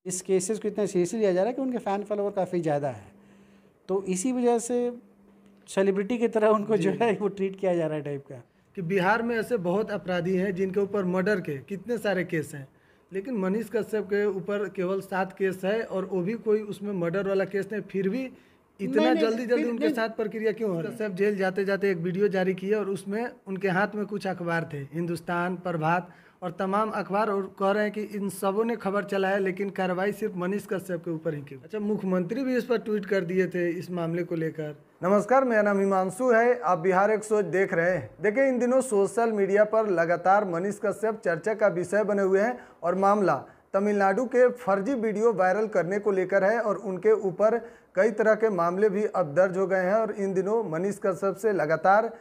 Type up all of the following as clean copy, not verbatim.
इस केसेस को इतना सीरियसली लिया जा रहा है कि उनके फ़ैन फॉलोवर काफ़ी ज़्यादा है, तो इसी वजह से सेलिब्रिटी की तरह उनको जो है वो ट्रीट किया जा रहा है टाइप का। कि बिहार में ऐसे बहुत अपराधी हैं जिनके ऊपर मर्डर के कितने सारे केस हैं, लेकिन मनीष कश्यप के ऊपर केवल 7 केस है और वो भी कोई उसमें मर्डर वाला केस नहीं, फिर भी इतना जल्दी जल्दी उनके साथ प्रक्रिया क्यों हो रही है? कश्यप जेल जाते जाते एक वीडियो जारी किए और उसमें उनके हाथ में कुछ अखबार थे, हिंदुस्तान, प्रभात और तमाम अखबार, और कह रहे हैं कि इन सबों ने खबर चलाया लेकिन कार्रवाई सिर्फ मनीष कश्यप के ऊपर ही की। अच्छा, मुख्यमंत्री भी इस पर ट्वीट कर दिए थे इस मामले को लेकर। नमस्कार, मेरा नाम हिमांशु है, आप बिहार एक सोच देख रहे हैं। देखिए, इन दिनों सोशल मीडिया पर लगातार मनीष कश्यप चर्चा का विषय बने हुए हैं और मामला तमिलनाडु के फर्जी वीडियो वायरल करने को लेकर है और उनके ऊपर कई तरह के मामले भी अब दर्ज हो गए हैं और इन दिनों मनीष कश्यप से लगातार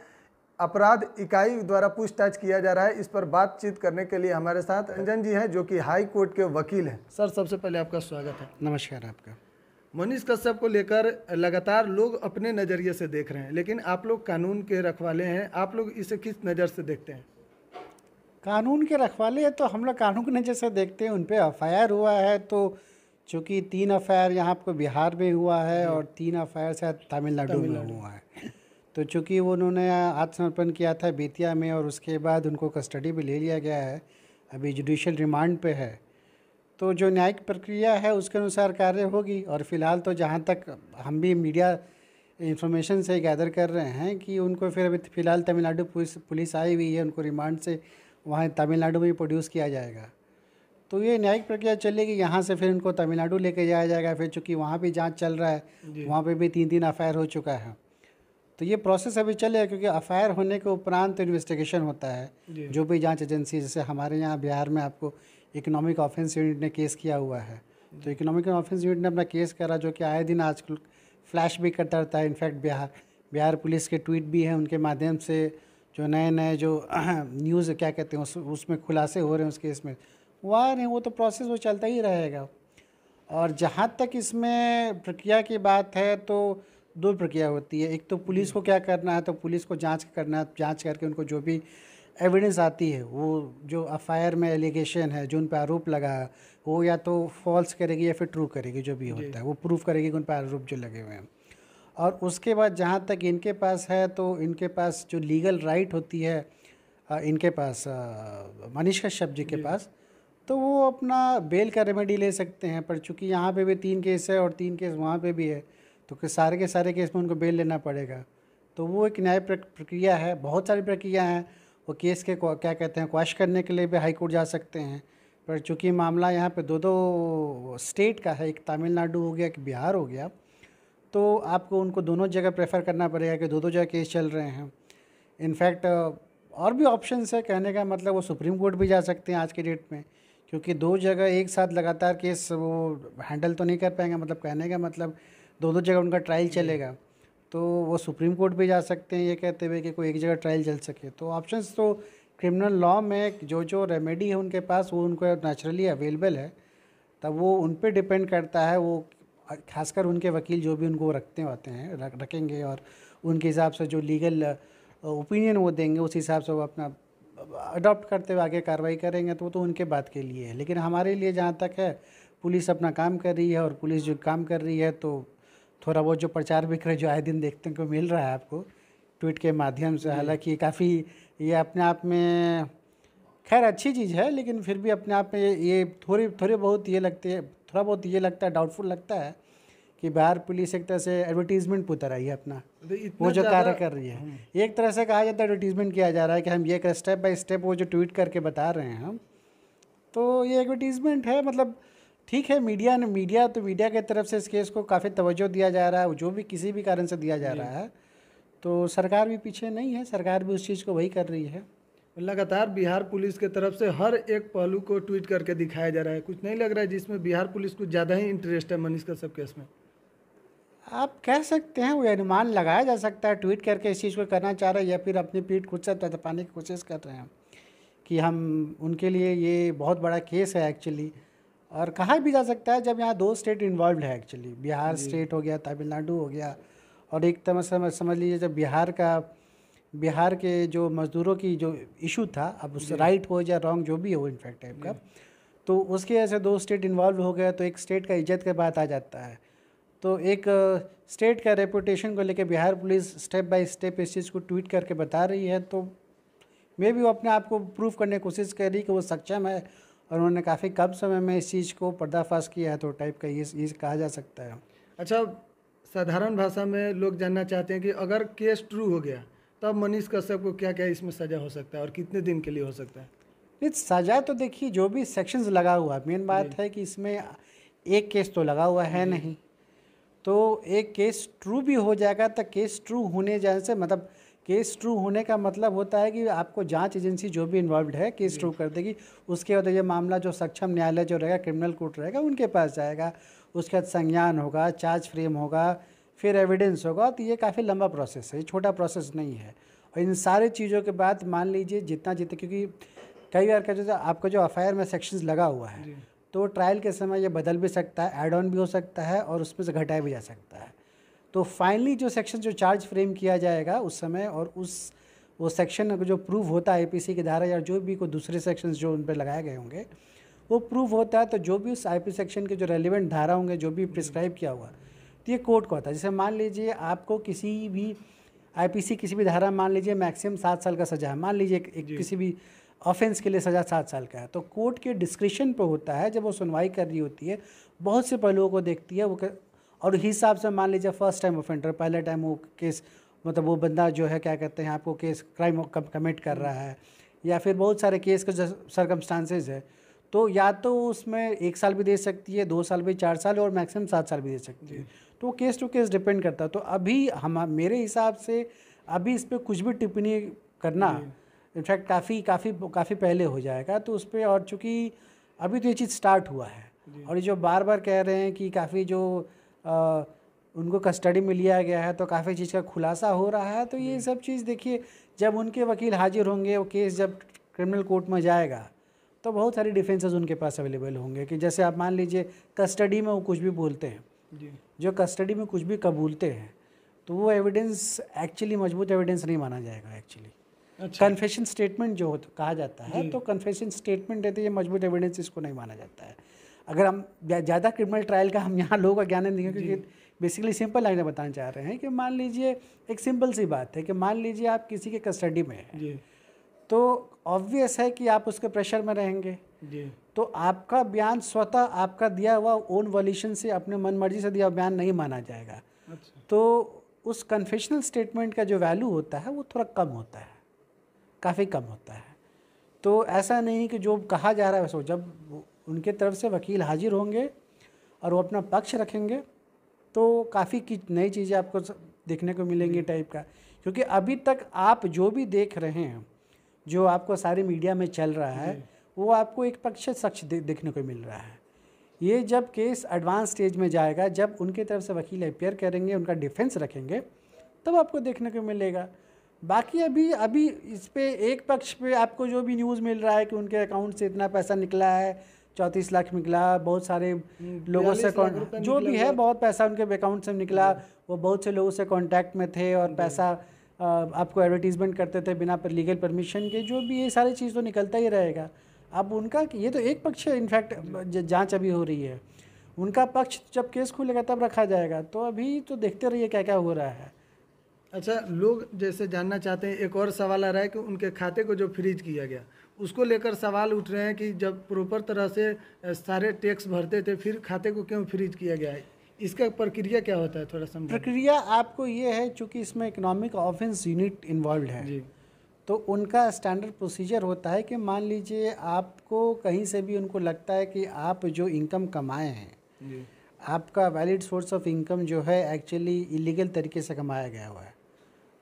अपराध इकाई द्वारा पूछताछ किया जा रहा है। इस पर बातचीत करने के लिए हमारे साथ रंजन जी हैं, जो कि हाई कोर्ट के वकील हैं। सर, सबसे पहले आपका स्वागत है। नमस्कार आपका। मनीष कश्यप को लेकर लगातार लोग अपने नज़रिए से देख रहे हैं, लेकिन आप लोग कानून के रखवाले हैं, आप लोग इसे किस नज़र से देखते हैं? कानून के रखवाले हैं तो हम लोग कानून के नज़र से देखते हैं। उन पर एफआईआर हुआ है, तो चूँकि 3 एफआईआर यहाँ आपको बिहार में हुआ है और 3 एफआईआर शायद तमिलनाडु में हुआ है, तो चूँकि उन्होंने आत्मसमर्पण किया था बेतिया में और उसके बाद उनको कस्टडी में ले लिया गया है, अभी जुडिशियल रिमांड पे है, तो जो न्यायिक प्रक्रिया है उसके अनुसार कार्य होगी। और फिलहाल तो जहाँ तक हम भी मीडिया इंफॉर्मेशन से गैदर कर रहे हैं कि उनको फिर अभी फ़िलहाल तमिलनाडु पुलिस आई हुई है, उनको रिमांड से वहाँ तमिलनाडु में प्रोड्यूस किया जाएगा, तो ये न्यायिक प्रक्रिया चलेगी। यहाँ से फिर उनको तमिलनाडु लेके जाया जाएगा, फिर चूँकि वहाँ भी जांच चल रहा है, वहाँ पे भी 3 एफआईआर हो चुका है, तो ये प्रोसेस अभी चलेगा। क्योंकि एफआईआर होने के उपरांत इन्वेस्टिगेशन होता है, जो भी जांच एजेंसी, जैसे हमारे यहाँ बिहार में आपको इकोनॉमिक ऑफेंस यूनिट ने केस किया हुआ है, तो इकोनॉमिक ऑफेंस यूनिट ने अपना केस करा, जो कि आए दिन आजकल फ्लैश भी करता रहता है। इनफैक्ट बिहार पुलिस के ट्वीट भी हैं, उनके माध्यम से जो नए जो न्यूज़ क्या कहते हैं उसमें खुलासे हो रहे हैं उस केस में, वो आ रहे हैं, वो तो प्रोसेस वो चलता ही रहेगा। और जहाँ तक इसमें प्रक्रिया की बात है तो 2 प्रक्रिया होती है। एक तो पुलिस को क्या करना है, तो पुलिस को जांच करना है, जांच करके उनको जो भी एविडेंस आती है, वो जो एफआईआर में एलिगेशन है, जो उन पर आरोप लगा है, वो या तो फॉल्स करेगी या फिर ट्रू करेगी, जो भी होता है वो प्रूफ करेगी कि उन पर आरोप जो लगे हुए हैं। और उसके बाद जहाँ तक इनके पास है, तो इनके पास जो लीगल राइट होती है इनके पास मनीष कश्यप जी के पास, तो वो अपना बेल का रेमेडी ले सकते हैं। पर चूँकि यहाँ पे भी 3 केस है और 3 केस वहाँ पे भी है, तो कि सारे के सारे केस में उनको बेल लेना पड़ेगा, तो वो एक न्याय प्रक्रिया है। बहुत सारी प्रक्रिया हैं, वो केस के क्या कहते हैं क्वैश करने के लिए भी हाई कोर्ट जा सकते हैं। पर चूँकि मामला यहाँ पे 2 स्टेट का है, एक तमिलनाडु हो गया, एक बिहार हो गया, तो आपको उनको दोनों जगह प्रेफर करना पड़ेगा कि 2 जगह केस चल रहे हैं। इनफैक्ट और भी ऑप्शंस है, कहने का मतलब वो सुप्रीम कोर्ट भी जा सकते हैं आज के डेट में, क्योंकि 2 जगह एक साथ लगातार केस वो हैंडल तो नहीं कर पाएंगे। मतलब कहने का मतलब 2 जगह उनका ट्रायल चलेगा, तो वो सुप्रीम कोर्ट भी जा सकते हैं ये कहते हुए कि कोई एक जगह ट्रायल चल सके। तो ऑप्शंस तो क्रिमिनल लॉ में जो रेमेडी है उनके पास, वो उनको नेचुरली अवेलेबल है, तब वो उन पर डिपेंड करता है। वो खासकर उनके वकील जो भी उनको रखेंगे और उनके हिसाब से जो लीगल ओपिनियन वो देंगे, उस हिसाब से वो अपना अडॉप्ट करते हुए आगे कार्रवाई करेंगे, तो वो तो उनके बात के लिए है। लेकिन हमारे लिए जहाँ तक है, पुलिस अपना काम कर रही है, और पुलिस जो काम कर रही है, तो थोड़ा बहुत जो प्रचार विक्रय जो आए दिन देखने को मिल रहा है आपको ट्वीट के माध्यम से, हालांकि काफ़ी ये अपने आप में खैर अच्छी चीज़ है, लेकिन फिर भी अपने आप में ये थोड़ा बहुत ये लगता है डाउटफुल लगता है कि बिहार पुलिस एक तरह से एडवर्टीजमेंट पुतर रही है अपना, वो जो कार्य कर रही है। एक तरह से कहा जाता है एडवर्टीजमेंट किया जा रहा है कि हम ये स्टेप बाय स्टेप वो जो ट्वीट करके बता रहे हैं हम, तो ये एडवर्टीजमेंट है। मतलब ठीक है, मीडिया की तरफ से इस केस को काफ़ी तवज्जो दिया जा रहा है, जो भी किसी भी कारण से दिया जा रहा है, तो सरकार भी पीछे नहीं है, सरकार भी उस चीज़ को वही कर रही है। लगातार बिहार पुलिस के तरफ से हर एक पहलू को ट्वीट करके दिखाया जा रहा है, कुछ नहीं लग रहा है जिसमें बिहार पुलिस को ज़्यादा ही इंटरेस्ट है मनीष कश्यप केस में? आप कह सकते हैं, वो अनुमान लगाया जा सकता है, ट्वीट करके इस चीज़ को करना चाह रहे हैं या फिर अपनी पीठ खुद से तपाने की कोशिश कर रहे हैं कि हम उनके लिए ये बहुत बड़ा केस है एक्चुअली। और कहा भी जा सकता है जब यहाँ 2 स्टेट इन्वॉल्व है एक्चुअली, बिहार स्टेट हो गया, तमिलनाडु हो गया, और एक तरह समझ लीजिए जब बिहार के जो मज़दूरों की जो इशू था, अब उस राइट हो या रॉन्ग जो भी हो इनफैक्ट टाइप का, तो उसकी वजह से 2 स्टेट इन्वॉल्व हो गया, तो एक स्टेट का इज्जत का बात आ जाता है। तो एक स्टेट का रेपुटेशन को लेके Bihar police step by step इस चीज़ को ट्वीट करके बता रही है, तो मे भी वो अपने आप को प्रूव करने की कोशिश कर रही कि वो सक्षम है और उन्होंने काफ़ी कम समय में इस चीज़ को पर्दाफाश किया है, तो टाइप का ये कहा जा सकता है। अच्छा, साधारण भाषा में लोग जानना चाहते हैं कि अगर केस ट्रू हो गया तब मनीष कश्यप को क्या क्या इसमें सज़ा हो सकता है और कितने दिन के लिए हो सकता है? नहीं, सज़ा तो देखिए जो भी सेक्शंस लगा हुआ है, मेन बात है कि इसमें एक केस तो लगा हुआ है नहीं, तो एक केस ट्रू भी हो जाएगा तो केस ट्रू होने जाने से मतलब केस ट्रू होने का मतलब होता है कि आपको जांच एजेंसी जो भी इन्वॉल्व है केस ट्रू कर देगी। उसके बाद ये मामला जो सक्षम न्यायालय जो रहेगा, क्रिमिनल कोर्ट रहेगा, उनके पास जाएगा। उसके बाद संज्ञान होगा, चार्ज फ्रेम होगा, फिर एविडेंस होगा। तो ये काफ़ी लंबा प्रोसेस है, ये छोटा प्रोसेस नहीं है। और इन सारी चीज़ों के बाद मान लीजिए जितना क्योंकि कई बार क्या आपका जो एफआईआर में सेक्शंस लगा हुआ है, तो ट्रायल के समय ये बदल भी सकता है, ऐड ऑन भी हो सकता है और उसमें से घटाया भी जा सकता है। तो फाइनली जो सेक्शन जो चार्ज फ्रेम किया जाएगा उस समय, और वो सेक्शन जो प्रूव होता है आईपीसी की धारा या जो भी कोई दूसरे सेक्शंस जो उन पर लगाए गए होंगे वो प्रूव होता है, तो जो भी उस आईपी सेक्शन के जो रेलिवेंट धारा होंगे, जो भी प्रिस्क्राइब किया हुआ, तो ये कोर्ट का होता है। जैसे मान लीजिए आपको किसी भी आईपीसी किसी भी धारा मान लीजिए मैक्सिमम 7 साल का सजा है, मान लीजिए किसी भी ऑफेंस के लिए सज़ा 7 साल का है, तो कोर्ट के डिस्क्रिप्शन पे होता है जब वो सुनवाई कर रही होती है, बहुत से पहलुओं को देखती है और हिसाब से मान लीजिए फर्स्ट टाइम ऑफेंडर, पहले टाइम वो केस मतलब वो बंदा जो है क्या कहते हैं आपको केस क्राइम कमिट कर रहा है, या फिर बहुत सारे केस के जो सर्कमस्टांसेज है, तो या तो उसमें 1 साल भी दे सकती है, 2 साल भी, 4 साल और मैक्सिमम 7 साल भी दे सकती है। तो केस टू केस डिपेंड करता है। तो अभी मेरे हिसाब से अभी इस पर कुछ भी टिप्पणी करना इनफैक्ट काफ़ी पहले हो जाएगा। तो उस पर, और चूँकि अभी तो ये चीज़ स्टार्ट हुआ है, और ये जो बार बार कह रहे हैं कि काफ़ी जो उनको कस्टडी में लिया गया है, तो काफ़ी चीज़ का खुलासा हो रहा है। तो ये सब चीज़ देखिए, जब उनके वकील हाजिर होंगे, वो केस जब क्रिमिनल कोर्ट में जाएगा, तो बहुत सारी डिफेंसेस उनके पास अवेलेबल होंगे कि जैसे आप मान लीजिए कस्टडी में वो कुछ भी बोलते हैं, जो कस्टडी में कुछ भी कबूलते हैं, तो वो एविडेंस एक्चुअली मजबूत एविडेंस नहीं माना जाएगा एक्चुअली। कन्फेशन स्टेटमेंट जो कहा जाता है, तो कन्फेशन स्टेटमेंट रहती है, मजबूत एविडेंस इसको नहीं माना जाता है। अगर हम ज़्यादा क्रिमिनल ट्रायल का हम यहाँ लोगों का ज्ञान नहीं देंगे, क्योंकि बेसिकली सिंपल लाइन में बताना चाह रहे हैं कि मान लीजिए एक सिंपल सी बात है कि मान लीजिए आप किसी के कस्टडी में हैं, तो ऑब्वियस है कि आप उसके प्रेशर में रहेंगे, तो आपका बयान स्वतः आपका दिया हुआ ओन वॉल्यूशन से, अपने मन मर्जी से दिया बयान नहीं माना जाएगा। तो उस कन्फेशनल स्टेटमेंट का जो वैल्यू होता है वो थोड़ा कम होता है, काफ़ी कम होता है। तो ऐसा नहीं कि जो कहा जा रहा है वैसे, जब उनके तरफ से वकील हाजिर होंगे और वो अपना पक्ष रखेंगे, तो काफ़ी नई चीज़ें आपको देखने को मिलेंगी टाइप का। क्योंकि अभी तक आप जो भी देख रहे हैं, जो आपको सारी मीडिया में चल रहा है, वो आपको एक पक्ष सच देखने को मिल रहा है। ये जब केस एडवांस स्टेज में जाएगा, जब उनके तरफ से वकील अपियर करेंगे, उनका डिफेंस रखेंगे, तब आपको देखने को मिलेगा। बाकी अभी इस पे एक पक्ष पे आपको जो भी न्यूज़ मिल रहा है कि उनके अकाउंट से इतना पैसा निकला है, 34 लाख निकला, बहुत सारे लोगों से जो भी है बहुत पैसा उनके अकाउंट से निकला, वो बहुत से लोगों से कांटेक्ट में थे और पैसा आपको एडवर्टीजमेंट करते थे बिना पर लीगल परमिशन के, जो भी ये सारी चीज़ तो निकलता ही रहेगा। अब उनका ये तो एक पक्ष है, इनफैक्ट जांच अभी हो रही है, उनका पक्ष जब केस खुलेगा तब रखा जाएगा। तो अभी तो देखते रहिए क्या क्या हो रहा है। अच्छा, लोग जैसे जानना चाहते हैं, एक और सवाल आ रहा है कि उनके खाते को जो फ्रीज किया गया, उसको लेकर सवाल उठ रहे हैं कि जब प्रॉपर तरह से सारे टैक्स भरते थे, फिर खाते को क्यों फ्रीज किया गया है? इसका प्रक्रिया क्या होता है, थोड़ा समझ। प्रक्रिया आपको ये है, चूँकि इसमें इकोनॉमिक ऑफेंस यूनिट इन्वॉल्व है, तो उनका स्टैंडर्ड प्रोसीजर होता है कि मान लीजिए आपको कहीं से भी उनको लगता है कि आप जो इनकम कमाए हैं, आपका वैलिड सोर्स ऑफ इनकम जो है एक्चुअली इलीगल तरीके से कमाया गया हुआ है,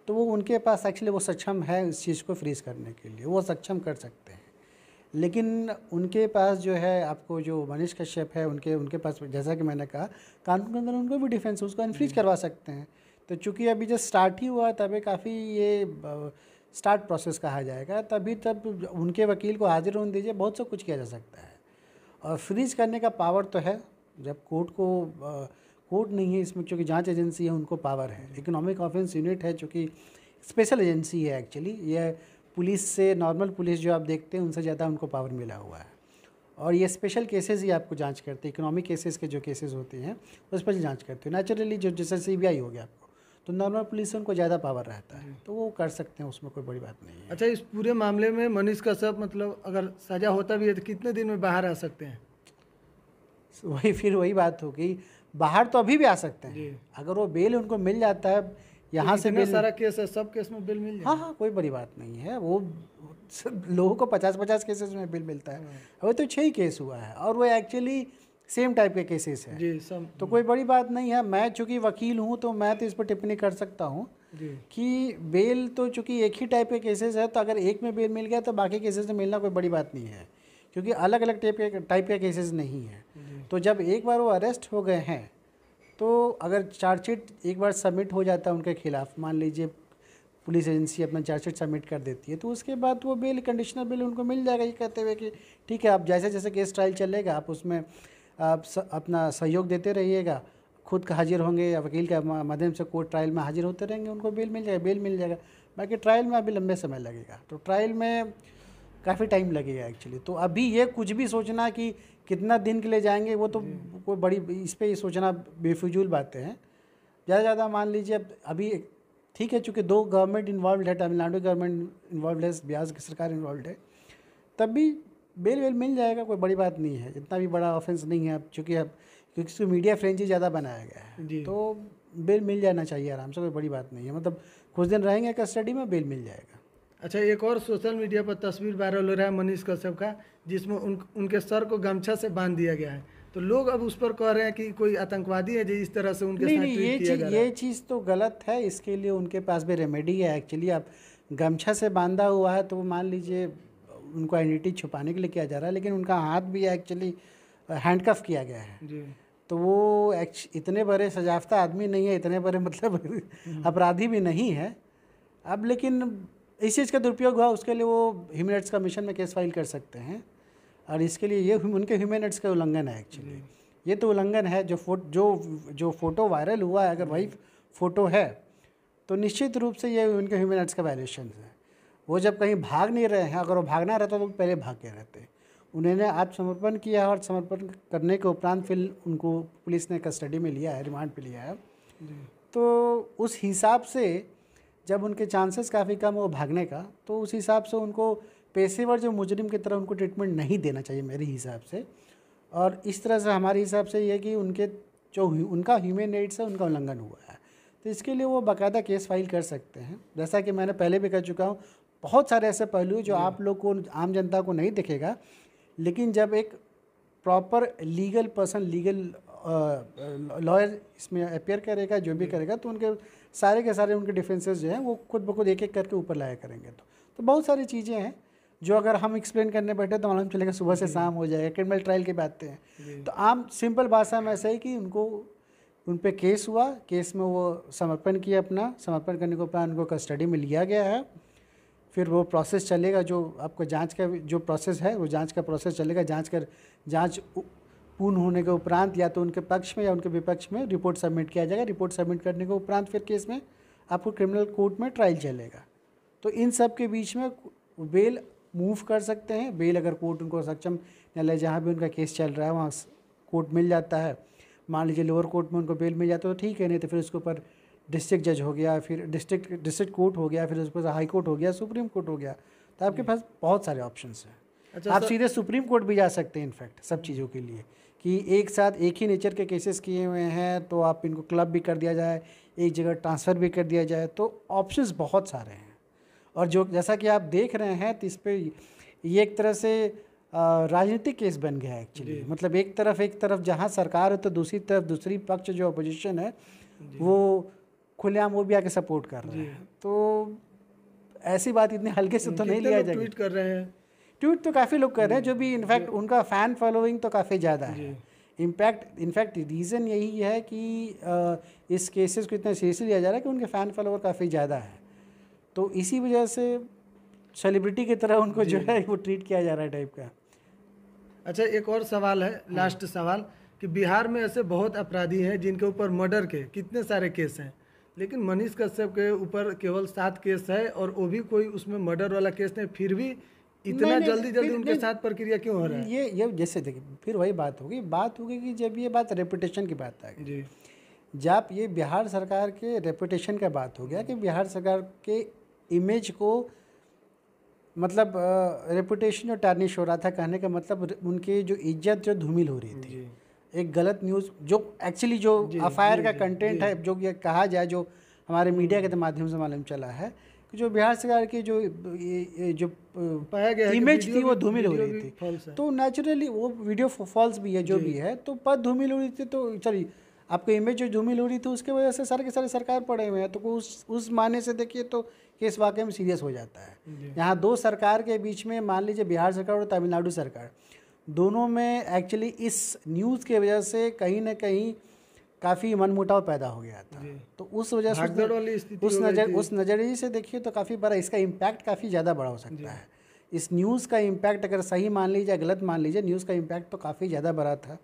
तो वो उनके पास एक्चुअली वो सक्षम है इस चीज़ को फ्रीज़ करने के लिए, वो सक्षम कर सकते हैं। लेकिन उनके पास जो है, आपको जो मनीष कश्यप है, उनके पास जैसा कि मैंने कहा, कानून के अंदर उनको भी डिफेंस, उसको अनफ्रीज करवा सकते हैं। तो चूँकि अभी जब स्टार्ट ही हुआ, तभी काफ़ी ये स्टार्ट प्रोसेस कहा जाएगा, तब उनके वकील को हाजिर होने दीजिए, बहुत सा कुछ किया जा सकता है। और फ्रीज करने का पावर तो है, जब कोर्ट नहीं है इसमें, क्योंकि जांच एजेंसी है, उनको पावर है। इकोनॉमिक ऑफेंस यूनिट है, चूँकि स्पेशल एजेंसी है एक्चुअली, यह पुलिस से, नॉर्मल पुलिस जो आप देखते हैं उनसे ज़्यादा उनको पावर मिला हुआ है। और ये स्पेशल केसेस ही आपको जांच करते हैं, इकोनॉमिक केसेस के जो केसेस होते हैं उस पर जांच करते हैं। नेचुरली जो जैसे सीबीआई हो गया आपको, तो नॉर्मल पुलिस से उनको ज़्यादा पावर रहता है, तो वो कर सकते हैं, उसमें कोई बड़ी बात नहीं है। अच्छा, इस पूरे मामले में मनीष कश्यप मतलब अगर सजा होता भी है तो कितने दिन में बाहर आ सकते हैं? फिर वही बात होगी, बाहर तो अभी भी आ सकते जी। हैं अगर वो बेल उनको मिल जाता है, यहाँ से इतना बेल। सारा केस है, सब केस में बिल मिल जाए? हाँ हाँ, कोई बड़ी बात नहीं है, वो सब लोगों को 50-50 केसेस में बिल मिलता है। वो तो 6 ही केस हुआ है और वो एक्चुअली सेम टाइप के केसेस हैं, जी सब। तो कोई बड़ी बात नहीं है। मैं चूँकि वकील हूँ तो मैं तो इस पर टिप्पणी कर सकता हूँ जी कि बेल तो चूँकि एक ही टाइप के केसेस है, तो अगर एक में बेल मिल गया तो बाकी केसेस में मिलना कोई बड़ी बात नहीं है, क्योंकि अलग अलग टाइप के केसेस नहीं हैं। तो जब एक बार वो अरेस्ट हो गए हैं, तो अगर चार्जशीट एक बार सबमिट हो जाता है उनके खिलाफ, मान लीजिए पुलिस एजेंसी अपना चार्जशीट सबमिट कर देती है, तो उसके बाद वो बेल, कंडीशनल बेल उनको मिल जाएगा, ये कहते हुए कि ठीक है, आप जैसे जैसे केस ट्रायल चलेगा आप उसमें आप अपना सहयोग देते रहिएगा, खुद का हाजिर होंगे या वकील के माध्यम से कोर्ट ट्रायल में हाजिर होते रहेंगे, उनको बेल मिल जाएगा, बेल मिल जाएगा। बाकी ट्रायल में अभी लंबे समय लगेगा, तो ट्रायल में काफ़ी टाइम लगेगा एक्चुअली। तो अभी ये कुछ भी सोचना कि कितना दिन के लिए जाएंगे, वो तो कोई बड़ी, इस पर सोचना बेफिजूल बातें हैं। ज़्यादा मान लीजिए अभी ठीक है, चूँकि 2 गवर्नमेंट इन्वॉल्व है, तमिलनाडु गवर्नमेंट इन्वॉल्व है, बिहार की सरकार इन्वॉल्व है, तब भी बेल वेल मिल जाएगा, कोई बड़ी बात नहीं है, इतना भी बड़ा ऑफेंस नहीं है। अब चूँकि क्योंकि मीडिया फ्रेंची ज़्यादा बनाया गया है, तो बेल मिल जाना चाहिए आराम से, कोई बड़ी बात नहीं है। मतलब कुछ दिन रहेंगे कस्टडी में, बेल मिल जाएगा। अच्छा, एक और सोशल मीडिया पर तस्वीर वायरल हो रहा है मनीष कश्यप का, जिसमें उनके सर को गमछा से बांध दिया गया है, तो लोग अब उस पर कह रहे हैं कि कोई आतंकवादी है जो इस तरह से उनके साथ ट्रीट किया जा रहा है। ये चीज़ तो गलत है, इसके लिए उनके पास भी रेमेडी है एक्चुअली। आप गमछा से बांधा हुआ है तो वो मान लीजिए उनको आइडेंटिटी छुपाने के लिए किया जा रहा है, लेकिन उनका हाथ भी एक्चुअली हैंडकफ किया गया है जी। तो वो इतने बड़े सजाफता आदमी नहीं है, इतने बड़े मतलब अपराधी भी नहीं है। अब लेकिन इस चीज़ का दुरुपयोग हुआ, उसके लिए वो ह्यूमन राइट्स कमीशन में केस फाइल कर सकते हैं, और इसके लिए ये उनके ह्यूमन राइट्स का उल्लंघन है एक्चुअली। ये तो उल्लंघन है। जो फ़ोटो वायरल हुआ है, अगर वही फ़ोटो है तो निश्चित रूप से ये उनके ह्यूमन राइट्स का वायलेशन है। वो जब कहीं भाग नहीं रहे हैं, अगर वो भागना रहता तो पहले भाग के रहते। उन्होंने आत्मसमर्पण किया और समर्पण करने के उपरांत फिर उनको पुलिस ने कस्टडी में लिया है, रिमांड पे लिया है। तो उस हिसाब से जब उनके चांसेस काफ़ी कम हो भागने का, तो उस हिसाब से उनको पेशेवर जो मुजरिम की तरह उनको ट्रीटमेंट नहीं देना चाहिए मेरे हिसाब से। और इस तरह से हमारे हिसाब से ये कि उनके जो उनका ह्यूमन राइट्स है उनका उल्लंघन हुआ है, तो इसके लिए वो बाकायदा केस फाइल कर सकते हैं। जैसा कि मैंने पहले भी कह चुका हूँ, बहुत सारे ऐसे पहलू जो आप लोग को, आम जनता को नहीं दिखेगा, लेकिन जब एक proper legal person, legal lawyer इसमें अपेयर करेगा, जो भी करेगा, तो उनके सारे के सारे उनके डिफेंसेस जो हैं वो खुद ब खुद एक एक करके ऊपर लाया करेंगे। तो बहुत सारी चीज़ें हैं जो अगर हम एक्सप्लेन करने बैठे तो मालूम चलेगा सुबह से शाम हो जाएगा। क्रिमिनल ट्रायल की बातें हैं, तो आम सिंपल भाषा में ऐसा ही कि उनको, उन पे केस हुआ, केस में वो समर्पण किया, अपना समर्पण करने के उपरांत उनको कस्टडी में लिया गया है। फिर वो प्रोसेस चलेगा, जो आपको जांच का जो प्रोसेस है वो जांच का प्रोसेस चलेगा। जांच पूर्ण होने के उपरांत या तो उनके पक्ष में या उनके विपक्ष में रिपोर्ट सबमिट किया जाएगा। रिपोर्ट सबमिट करने के उपरांत फिर केस में आपको क्रिमिनल कोर्ट में ट्रायल चलेगा। तो इन सब के बीच में बेल मूव कर सकते हैं। बेल अगर कोर्ट उनको सक्षम न्यायालय जहाँ भी उनका केस चल रहा है वहाँ कोर्ट मिल जाता है, मान लीजिए लोअर कोर्ट में उनको बेल मिल जाता है तो ठीक है, नहीं तो फिर उसके ऊपर डिस्ट्रिक्ट जज हो गया, फिर डिस्ट्रिक्ट कोर्ट हो गया, फिर उसके ऊपर हाई कोर्ट हो गया, सुप्रीम कोर्ट हो गया। तो आपके पास बहुत सारे ऑप्शंस हैं। अच्छा, आप सीधे सुप्रीम कोर्ट भी जा सकते हैं इनफैक्ट सब चीज़ों के लिए, कि एक साथ एक ही नेचर के केसेस किए हुए हैं तो आप इनको क्लब भी कर दिया जाए, एक जगह ट्रांसफ़र भी कर दिया जाए, तो ऑप्शंस बहुत सारे हैं। और जो जैसा कि आप देख रहे हैं तो इस पर ये एक तरह से राजनीतिक केस बन गया है एक्चुअली। मतलब एक तरफ जहाँ सरकार है तो दूसरी तरफ दूसरी पक्ष जो अपोजिशन है वो खुलेआम वो भी आके सपोर्ट कर रहे हैं। तो ऐसी बात इतनी हल्के से तो नहीं लिया जाएगा। ट्वीट कर रहे हैं, ट्वीट तो काफ़ी लोग कर रहे हैं, जो भी इनफैक्ट उनका फ़ैन फॉलोइंग तो काफ़ी ज़्यादा है। इनफैक्ट रीज़न यही है कि इस केसेस को इतना सीरियसली लिया जा रहा है कि उनके फ़ैन फॉलोवर काफ़ी ज़्यादा है, तो इसी वजह से सेलिब्रिटी की तरह उनको जो है वो ट्रीट किया जा रहा है टाइप का। अच्छा, एक और सवाल है, लास्ट सवाल, कि बिहार में ऐसे बहुत अपराधी हैं जिनके ऊपर मर्डर के कितने सारे केस हैं, लेकिन मनीष कश्यप के ऊपर केवल 7 केस है और वो भी कोई उसमें मर्डर वाला केस नहीं, फिर भी इतना जल्दी जल्दी उनके साथ प्रक्रिया क्यों हो रहा है? ये जैसे देखिए, फिर वही बात होगी कि जब ये बात रेपुटेशन की बात आ गई जी जब ये बिहार सरकार के रेपुटेशन का बात हो गया कि बिहार सरकार के इमेज को मतलब रेपुटेशन जो टार्निश हो रहा था, कहने का मतलब उनकी जो इज्जत जो धूमिल हो रही थी। जी एक गलत न्यूज़ जो एक्चुअली जो एफआईआर का कंटेंट है, जो ये कहा जाए, जो हमारे मीडिया के माध्यम से मालूम चला है कि जो बिहार सरकार की जो पाया गया है कि इमेज वीडियो थी वो भी- धूमिल हो वीडियो रही भी थी। false है। तो नेचुरली वो वीडियो फॉल्स भी है, जो भी है, तो पद धूमिल हो रही थी। तो चलिए, आपको इमेज जो धूमिल हो रही थी उसके वजह से सारे के सारे सरकार पड़े हुए हैं। तो उस माने से देखिए तो केस वाकई में सीरियस हो जाता है। यहाँ दो सरकार के बीच में, मान लीजिए बिहार सरकार और तमिलनाडु सरकार, दोनों में एक्चुअली इस न्यूज़ की वजह से कहीं ना कहीं काफ़ी मनमुटाव पैदा हो गया था। तो उस वजह से भागदौड़ वाली स्थिति हो गई थी। उस नज़रिए से देखिए तो काफ़ी बड़ा इसका इम्पैक्ट काफ़ी ज़्यादा बड़ा हो सकता है। इस न्यूज़ का इम्पैक्ट अगर सही मान लीजिए, गलत मान लीजिए, न्यूज़ का इम्पैक्ट तो काफ़ी ज़्यादा बड़ा था।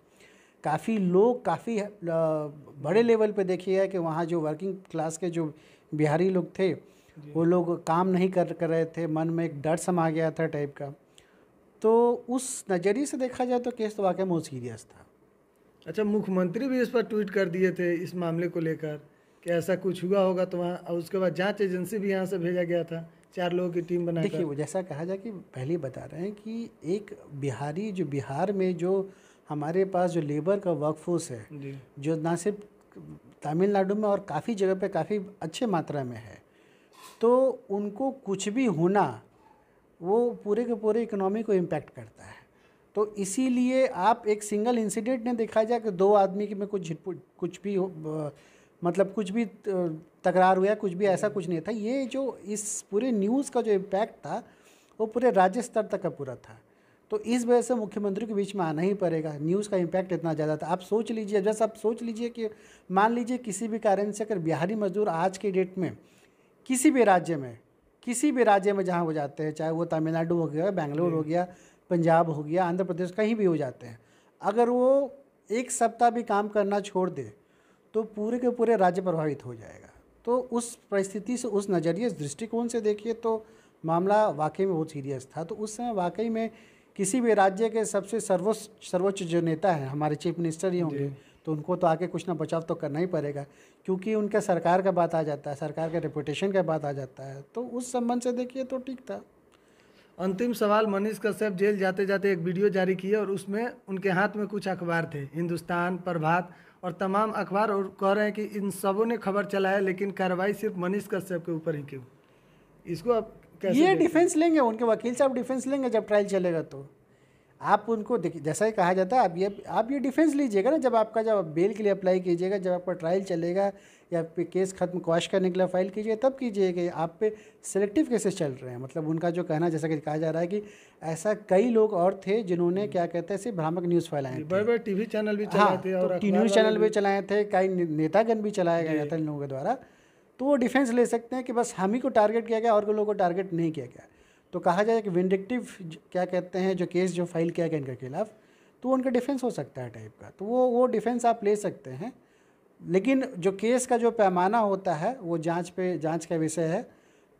काफ़ी लोग काफ़ी बड़े लेवल पे देखिए कि वहाँ जो वर्किंग क्लास के जो बिहारी लोग थे, वो लोग काम नहीं कर रहे थे, मन में एक डर समा गया था टाइप का। तो उस नज़रिए से देखा जाए तो केस तो वाकई बहुत सीरियस था। अच्छा, मुख्यमंत्री भी इस पर ट्वीट कर दिए थे इस मामले को लेकर कि ऐसा कुछ हुआ होगा, तो वहाँ और उसके बाद जांच एजेंसी भी यहाँ से भेजा गया था 4 लोगों की टीम बनाकर। देखिए, वो जैसा कहा जाए कि पहले बता रहे हैं कि एक बिहारी, जो बिहार में जो हमारे पास जो लेबर का वर्कफोर्स है, जी जो ना सिर्फ तमिलनाडु में और काफ़ी जगह पे काफ़ी अच्छे मात्रा में है, तो उनको कुछ भी होना वो पूरे के पूरे इकोनॉमी को इम्पैक्ट करता है। तो इसीलिए आप एक सिंगल इंसिडेंट ने देखा जाए कि 2 आदमी की में कुछ भी मतलब कुछ भी तकरार हुआ, कुछ भी ऐसा कुछ नहीं था। ये जो इस पूरे न्यूज़ का जो इम्पैक्ट था वो पूरे राज्य स्तर तक का पूरा था। तो इस वजह से मुख्यमंत्री के बीच में आना ही पड़ेगा। न्यूज़ का इम्पैक्ट इतना ज़्यादा था। आप सोच लीजिए, जैसे आप सोच लीजिए कि मान लीजिए किसी भी कारण से अगर बिहारी मजदूर आज के डेट में किसी भी राज्य में जहाँ हो जाते हैं, चाहे वो तमिलनाडु हो गया, बेंगलोर हो गया, पंजाब हो गया, आंध्र प्रदेश, कहीं भी हो जाते हैं, अगर वो एक सप्ताह भी काम करना छोड़ दे तो पूरे के पूरे राज्य प्रभावित हो जाएगा। तो उस परिस्थिति से, उस नज़रिए, इस दृष्टिकोण से देखिए तो मामला वाकई में बहुत सीरियस था। तो उस समय वाकई में किसी भी राज्य के सबसे सर्वोच्च जो नेता हैं, हमारे चीफ मिनिस्टर ही होंगे, तो उनको तो आके कुछ ना बचाव तो करना ही पड़ेगा, क्योंकि उनका सरकार का बात आ जाता है, सरकार के रेपुटेशन का बात आ जाता है। तो उस संबंध से देखिए तो ठीक था। अंतिम सवाल, मनीष कश्यप जेल जाते जाते एक वीडियो जारी किए और उसमें उनके हाथ में कुछ अखबार थे, हिंदुस्तान, प्रभात और तमाम अखबार, और कह रहे हैं कि इन सबों ने खबर चलाया लेकिन कार्रवाई सिर्फ मनीष कश्यप के ऊपर ही क्यों? इसको आप कैसे ये देखते हैं? डिफेंस लेंगे, उनके वकील साहब डिफेंस लेंगे जब ट्रायल चलेगा। तो आप उनको देखिए, जैसा ही कहा जाता है, आप ये डिफेंस लीजिएगा ना, जब बेल के लिए अप्लाई कीजिएगा, जब आपका ट्रायल चलेगा या पे केस खत्म क्वाश करने के लिए फाइल कीजिए, तब कीजिएगा। आप पे सिलेक्टिव केसेस चल रहे हैं। मतलब उनका जो कहना, जैसा कि कहा जा रहा है कि ऐसा कई लोग और थे जिन्होंने क्या कहते हैं, सिर्फ भ्रामक न्यूज़ फैलाए थे। बड़े बड़े टीवी चैनल भी हाँ, चलाए थे और तो अखबार न्यूज़ वाले चैनल भी चलाए थे, कई नेतागण भी चलाया गया था इन लोगों के द्वारा। तो वो डिफेंस ले सकते हैं कि बस हम ही को टारगेट किया गया और लोगों को टारगेट नहीं किया गया। तो कहा जाए कि विंडिक्टिव क्या कहते हैं, जो केस जो फाइल किया गया इनके खिलाफ, तो उनका डिफेंस हो सकता है टाइप का। तो वो डिफेंस आप ले सकते हैं। लेकिन जो केस का जो पैमाना होता है वो जांच का विषय है।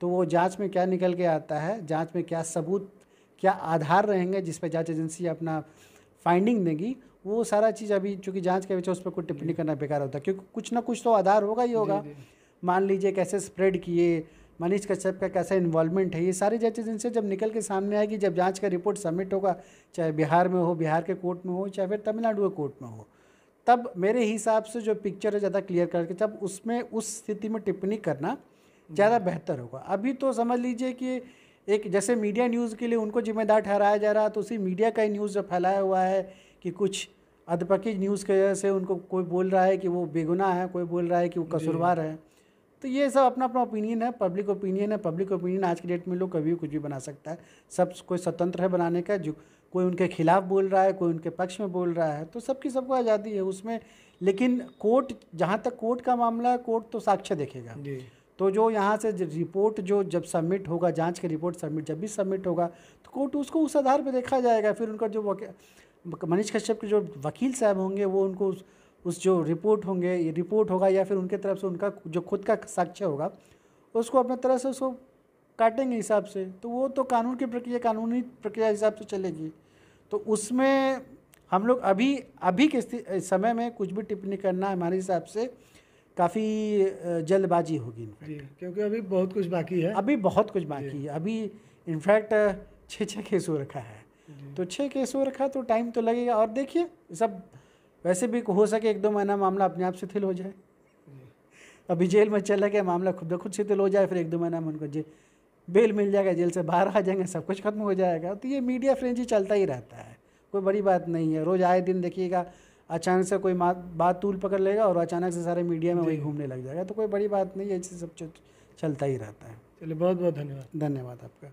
तो वो जांच में क्या निकल के आता है, जांच में क्या सबूत, क्या आधार रहेंगे जिस पे जांच एजेंसी अपना फाइंडिंग देगी, वो सारा चीज़ अभी चूँकि जांच के विषय, उस पर कोई टिप्पणी करना बेकार होता है, क्योंकि कुछ ना कुछ तो आधार होगा ही होगा। मान लीजिए कैसे स्प्रेड किए, मनीष कश्यप का कैसा इन्वॉल्वमेंट है, ये सारी जांच एजेंसी जब निकल के सामने आएगी, जब जांच का रिपोर्ट सबमिट होगा, चाहे बिहार में हो, बिहार के कोर्ट में हो, चाहे फिर तमिलनाडु के कोर्ट में हो, तब मेरे हिसाब से जो पिक्चर है ज़्यादा क्लियर करके तब उसमें उस स्थिति में टिप्पणी करना ज़्यादा बेहतर होगा। अभी तो समझ लीजिए कि एक जैसे मीडिया न्यूज़ के लिए उनको जिम्मेदार ठहराया जा रहा है, तो उसी मीडिया का ही न्यूज़ जो फैलाया हुआ है कि कुछ अधपकी न्यूज़ की वजह से उनको कोई बोल रहा है कि वो बेगुनाह है, कोई बोल रहा है कि वो कसूरवार है। तो ये सब अपना अपना ओपिनियन है, पब्लिक ओपिनियन है। पब्लिक ओपिनियन आज की डेट में लोग कभी कुछ भी बना सकता है, सब कोई स्वतंत्र है बनाने का। जो कोई उनके खिलाफ बोल रहा है, कोई उनके पक्ष में बोल रहा है, तो सबको आज़ादी है उसमें। लेकिन कोर्ट, जहाँ तक कोर्ट का मामला है, कोर्ट तो साक्ष्य देखेगा। तो जो यहाँ से रिपोर्ट जो जब सबमिट होगा, जांच की रिपोर्ट जब भी सबमिट होगा, तो कोर्ट उसको उस आधार पर देखा जाएगा। फिर उनका जो मनीष कश्यप के जो वकील साहब होंगे, वो उनको उस जो रिपोर्ट होगा या फिर उनके तरफ से उनका जो खुद का साक्ष्य होगा, उसको अपने तरह से उसको काटेंगे हिसाब से, तो वो तो कानून की प्रक्रिया, कानूनी प्रक्रिया हिसाब से चलेगी। तो उसमें हम लोग अभी के समय में कुछ भी टिप्पणी करना हमारे हिसाब से काफ़ी जल्दबाजी होगी जी, क्योंकि अभी बहुत कुछ बाकी है। अभी बहुत कुछ बाकी है। अभी इनफैक्ट 6 केस हो रखा है, तो 6 केस हो रखा तो टाइम तो लगेगा। और देखिए सब वैसे भी हो सके 1-2 महीना मामला अपने आप शिथिल हो जाए। अभी जेल में चला गया मामला खुद ब खुद शिथिल हो जाए, फिर 1-2 महीना में उनको बेल मिल जाएगा, जेल से बाहर आ जाएंगे, सब कुछ खत्म हो जाएगा। तो ये मीडिया फ्रेंजी चलता ही रहता है, कोई बड़ी बात नहीं है। रोज़ आए दिन देखिएगा अचानक से कोई बात तूल पकड़ लेगा और अचानक से सारे मीडिया में वही घूमने लग जाएगा। तो कोई बड़ी बात नहीं है, ऐसे सब चलता ही रहता है। चलिए, बहुत बहुत धन्यवाद। धन्यवाद आपका।